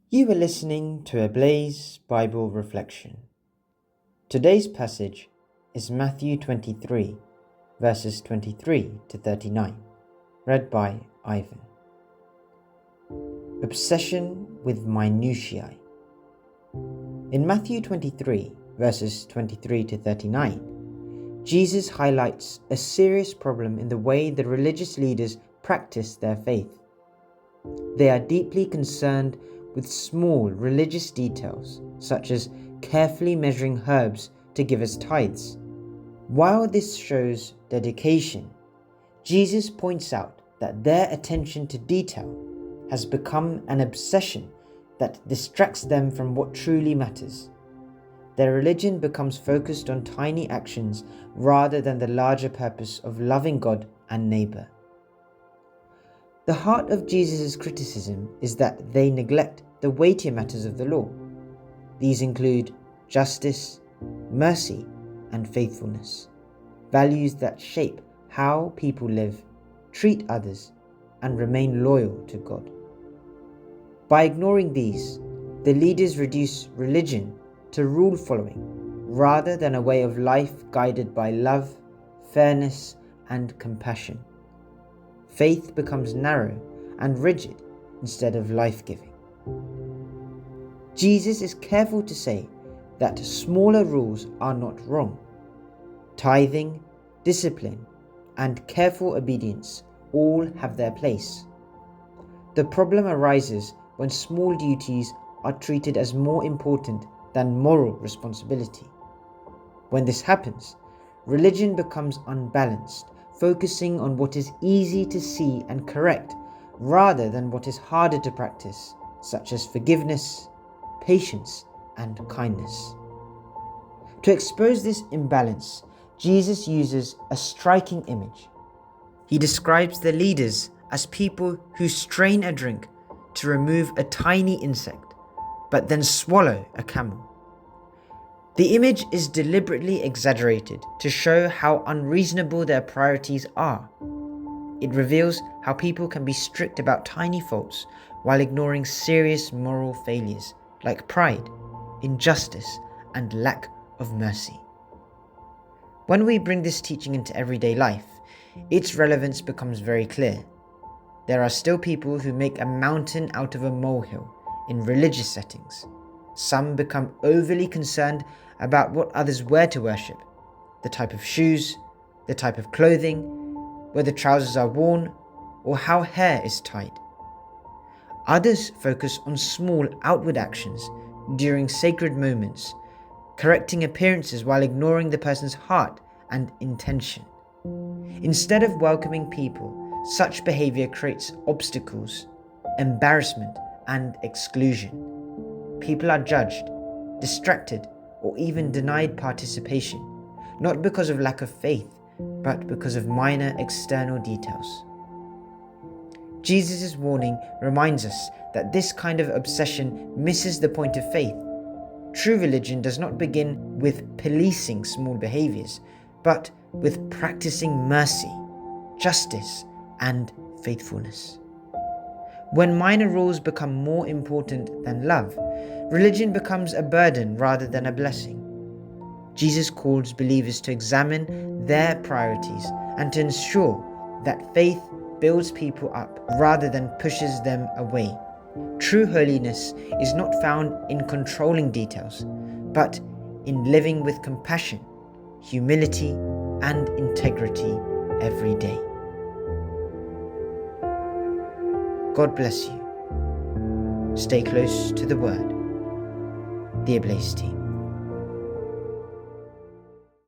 You are listening to a Blaze Bible Reflection. Today's passage is Matthew 23, verses 23 to 39, read by Ivan. Obsession with Minutiae. In Matthew 23, verses 23 to 39, Jesus highlights a serious problem in the way the religious leaders practice their faith. They are deeply concerned with small religious details, such as carefully measuring herbs to give as tithes. While this shows dedication, Jesus points out that their attention to detail has become an obsession that distracts them from what truly matters. Their religion becomes focused on tiny actions rather than the larger purpose of loving God and neighbor. The heart of Jesus' criticism is that they neglect the weightier matters of the law. These include justice, mercy, and faithfulness, values that shape how people live, treat others, and remain loyal to God. By ignoring these, the leaders reduce religion to rule following rather than a way of life guided by love, fairness, and compassion. Faith becomes narrow and rigid instead of life-giving. Jesus is careful to say that smaller rules are not wrong. Tithing, discipline, and careful obedience all have their place. The problem arises when small duties are treated as more important than moral responsibility. When this happens, religion becomes unbalanced, focusing on what is easy to see and correct rather than what is harder to practice, such as forgiveness, patience, and kindness. To expose this imbalance, Jesus uses a striking image. He describes the leaders as people who strain a drink to remove a tiny insect, but then swallow a camel. The image is deliberately exaggerated to show how unreasonable their priorities are. It reveals how people can be strict about tiny faults while ignoring serious moral failures like pride, injustice, and lack of mercy. When we bring this teaching into everyday life, its relevance becomes very clear. There are still people who make a mountain out of a molehill in religious settings. Some become overly concerned about what others wear to worship, the type of shoes, the type of clothing, whether trousers are worn, or how hair is tied. Others focus on small outward actions during sacred moments, correcting appearances while ignoring the person's heart and intention. Instead of welcoming people, such behavior creates obstacles, embarrassment, and exclusion. People are judged, distracted, or even denied participation, not because of lack of faith, but because of minor external details. Jesus' warning reminds us that this kind of obsession misses the point of faith. True religion does not begin with policing small behaviors, but with practicing mercy, justice, and faithfulness. When minor rules become more important than love, religion becomes a burden rather than a blessing. Jesus calls believers to examine their priorities and to ensure that faith builds people up rather than pushes them away. True holiness is not found in controlling details, but in living with compassion, humility, and integrity every day. God bless you. Stay close to the Word. The Ablaze Team.